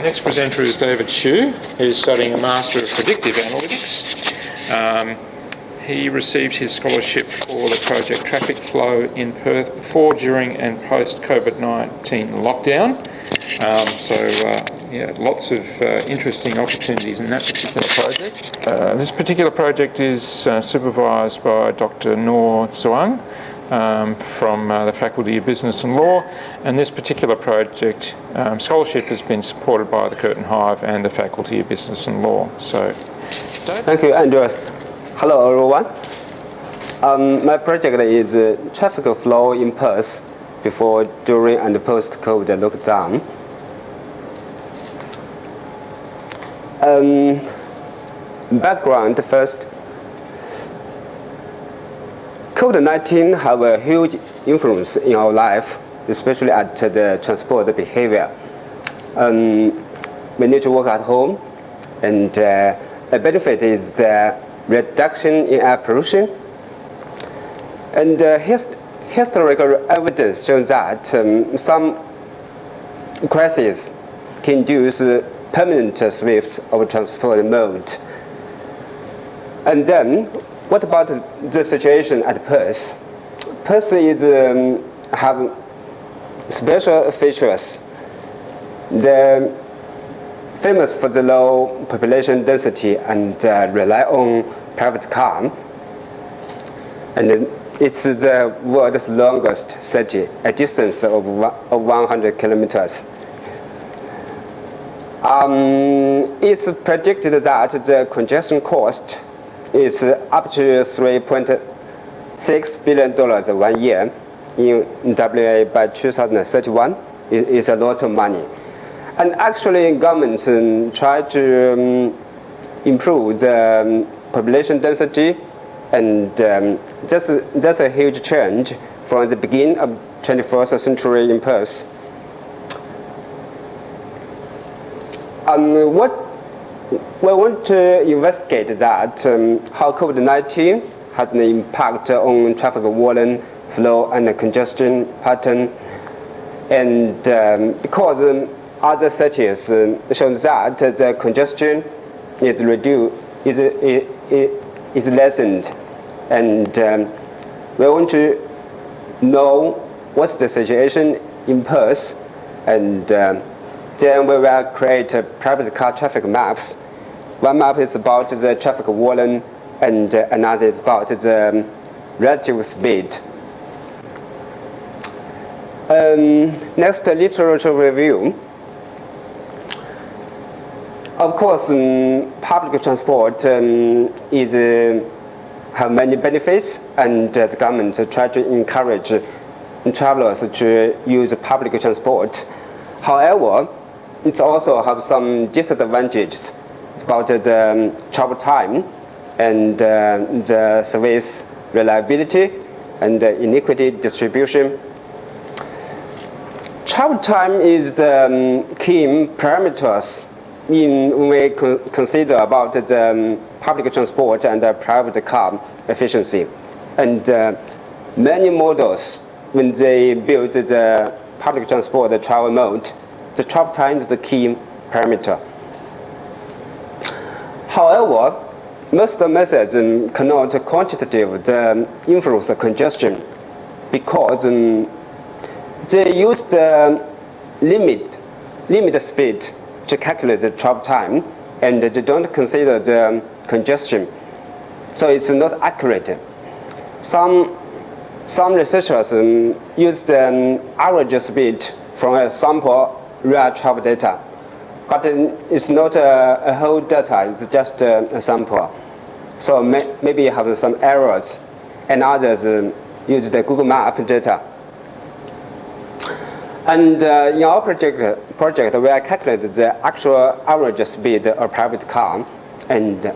next presenter is David Hsu, who's studying a Master of Predictive Analytics. He received his scholarship for the project Traffic Flow in Perth before, during and post COVID-19 lockdown. Lots of interesting opportunities in that particular project. This particular project is supervised by Dr. Zaung from the Faculty of Business and Law, and this particular project scholarship has been supported by the Curtin HIVE and the Faculty of Business and Law. So, Dave? Thank you, Andrew. Hello, everyone. My project is traffic flow in Perth before, during, and post-COVID lockdown. Background first. COVID-19 have a huge influence in our life, especially at the transport behavior. We need to work at home, and a benefit is the reduction in air pollution. And historical evidence shows that some crises can induce permanent shifts of transport mode. And then, what about the situation at Perth? Perth is have special features. They're famous for the low population density and rely on private car. And it's the world's longest city, a distance of 100 kilometers. It's predicted that the congestion cost is up to $3.6 billion 1 year in WA by 2031. It's a lot of money. And actually, governments try to improve the population density, and that's a huge change from the beginning of 21st century in Perth. What we want to investigate that how COVID-19 has an impact on traffic volume, flow, and congestion pattern, and because other cities show that the congestion is reduced, is lessened, and we want to know what's the situation in Perth, and then we will create private car traffic maps. One map is about the traffic volume, and another is about the relative speed. Next, literature review. Of course, public transport have many benefits, and the government try to encourage travelers to use public transport. However, it also have some disadvantages about the travel time and the service reliability and the inequity distribution. Travel time is the key parameters when we consider about the public transport and the private car efficiency. And many models, when they build the public transport, the travel mode, the travel time is the key parameter. However, most methods cannot quantitative the influence of congestion, because they use the limit speed to calculate the travel time, and they don't consider the congestion, so it's not accurate. Some researchers use the average speed from a sample real travel data, but it's not a whole data, it's just a sample. So maybe you have some errors, and others use the Google Map data. And in our project, we are calculating the actual average speed of private car. And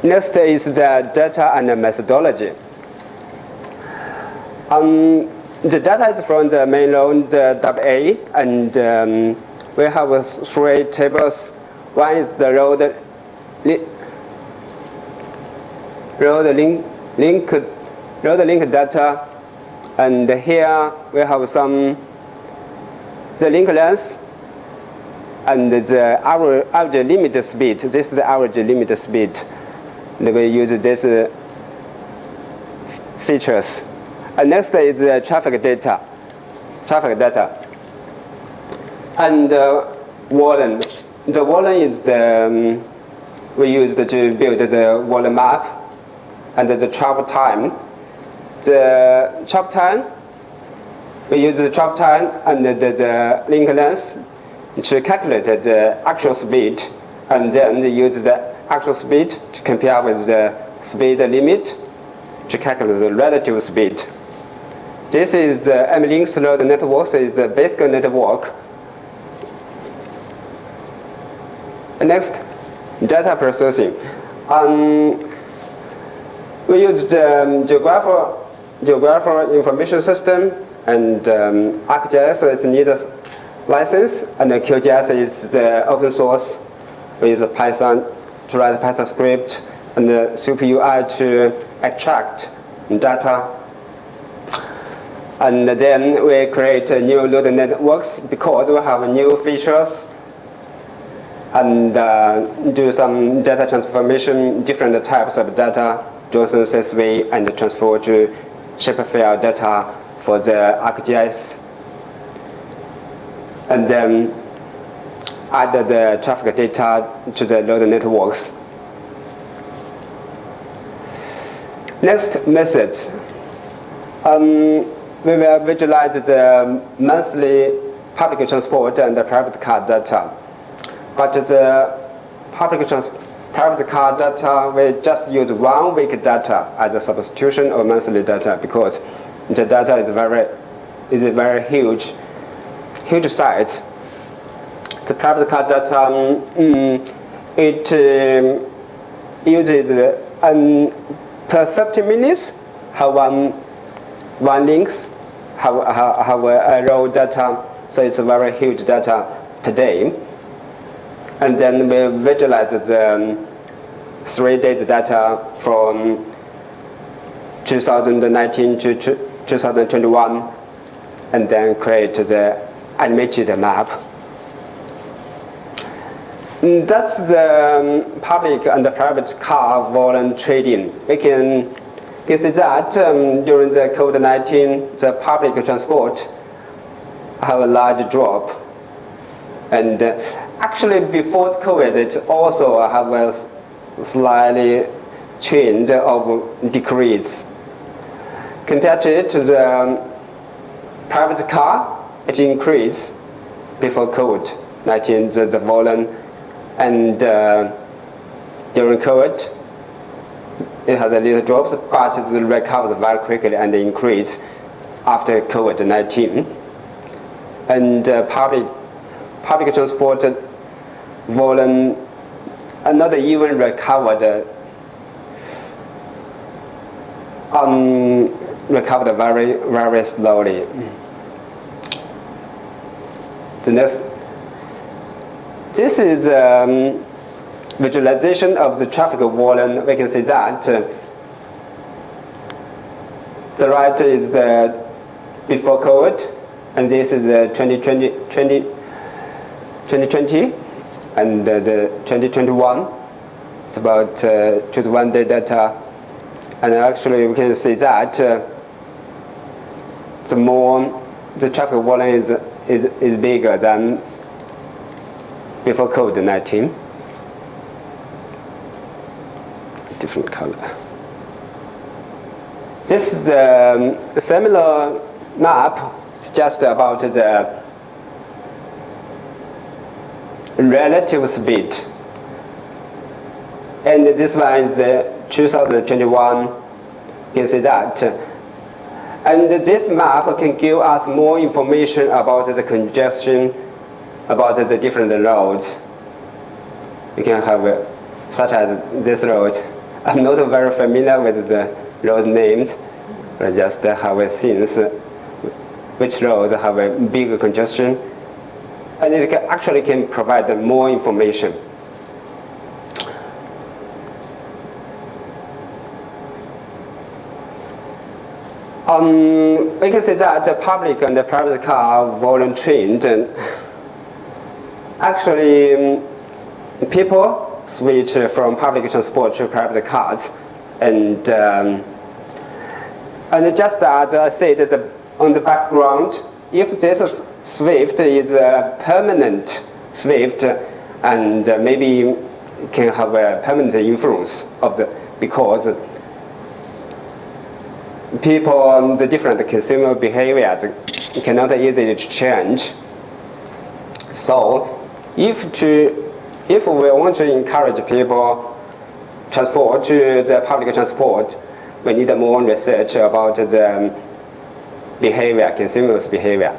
next is the data and the methodology. The data is from the main road WA, and we have 3 tables. One is the road link data, and here we have the link length And the average limit speed, this is the average limit speed. And we use these features. And next is the traffic data. And volume. The volume is the we used to build the volume map and the travel time. The travel time, we use the travel time and the link length to calculate the actual speed, and then use the actual speed to compare with the speed limit to calculate the relative speed. This is M-Link's road network, is the basic network. Next, data processing. We use the geographical information system, and ArcGIS is needed license, and the QGIS is the open source. We use Python to write Python script, and the SuperUI to extract data. And then we create new neural networks because we have new features, and do some data transformation, different types of data, JSON, CSV, and transfer to shapefile data for the ArcGIS. And then add the traffic data to the neural networks. Next method. We will visualize the monthly public transport and the private car data. But the private car data, we just use 1 week data as a substitution of monthly data because the data is a very huge size. The private car data, it uses per 50 minutes have one links have a raw data, so it's very huge data per day. And then we visualize the 3 days data from 2019 to 2021, and then create the animated map. That's the public and the private car volume trading. We can see that during the COVID-19, the public transport have a large drop. And actually before COVID, it also have a slightly trend of decrease. Compared to the private car, it increased before COVID-19, the volume. And during COVID, it has a little drops, but it recovers very quickly and increased after COVID-19. And public transport volume not even recovered very, very slowly. The next, this is visualization of the traffic volume. We can see that the right is the before COVID, and this is the 2020 and the 2021. It's about 21 day data, and actually we can see that the more the traffic volume is bigger than before COVID-19. Different color. This is a similar map. It's just about the relative speed. And this one is the 2021. You can see that. And this map can give us more information about the congestion, about the different roads. You can have, such as this road. I'm not very familiar with the road names, but just have seen which roads have a big congestion. And it actually can provide more information. We can say that the public and the private car volume trend Actually, people switch from public transport to private cars, and just as I said on the background, if this shift is a permanent shift, and maybe can have a permanent influence of because people, the different consumer behaviors cannot easily change. So if we want to encourage people transfer to the public transport, we need more research about the behavior, consumers' behavior.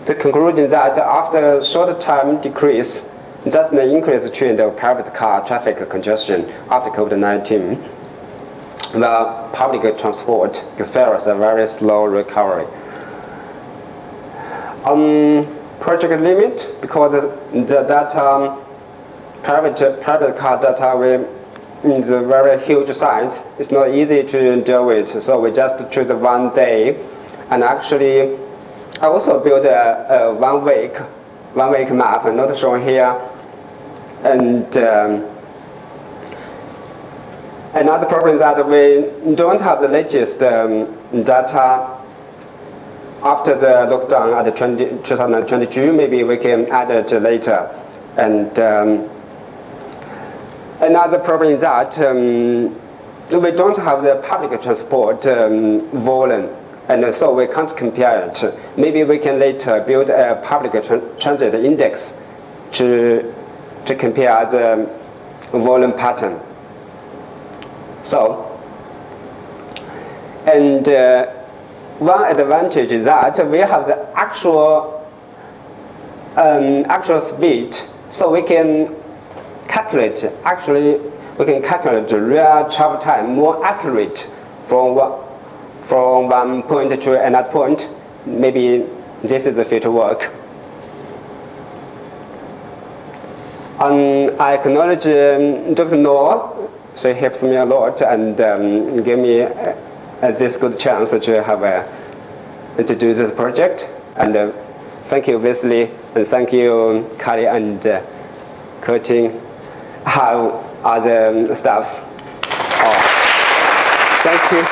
The conclusion that after short time decrease, just the increased trend of private car traffic congestion after COVID-19, the public transport experienced a very slow recovery. Project limit, because the data, private car data is a very huge size. It's not easy to deal with, so we just choose 1 day. And actually, I also built a one week map, not shown here. And another problem is that we don't have the latest data after the lockdown at 2022. Maybe we can add it later. And another problem is that we don't have the public transport volume, and so we can't compare it. Maybe we can later build a public transit index to compare the volume pattern. So, and one advantage is that we have the actual speed, so we can calculate. Actually, we can calculate the real travel time more accurate from one point to another point. Maybe this is the future work. I acknowledge Dr. Noor. She helps me a lot and gave me this good chance to have to do this project. And thank you, Wesley, and thank you, Kali and Curtin, how other staffs. Oh, thank you.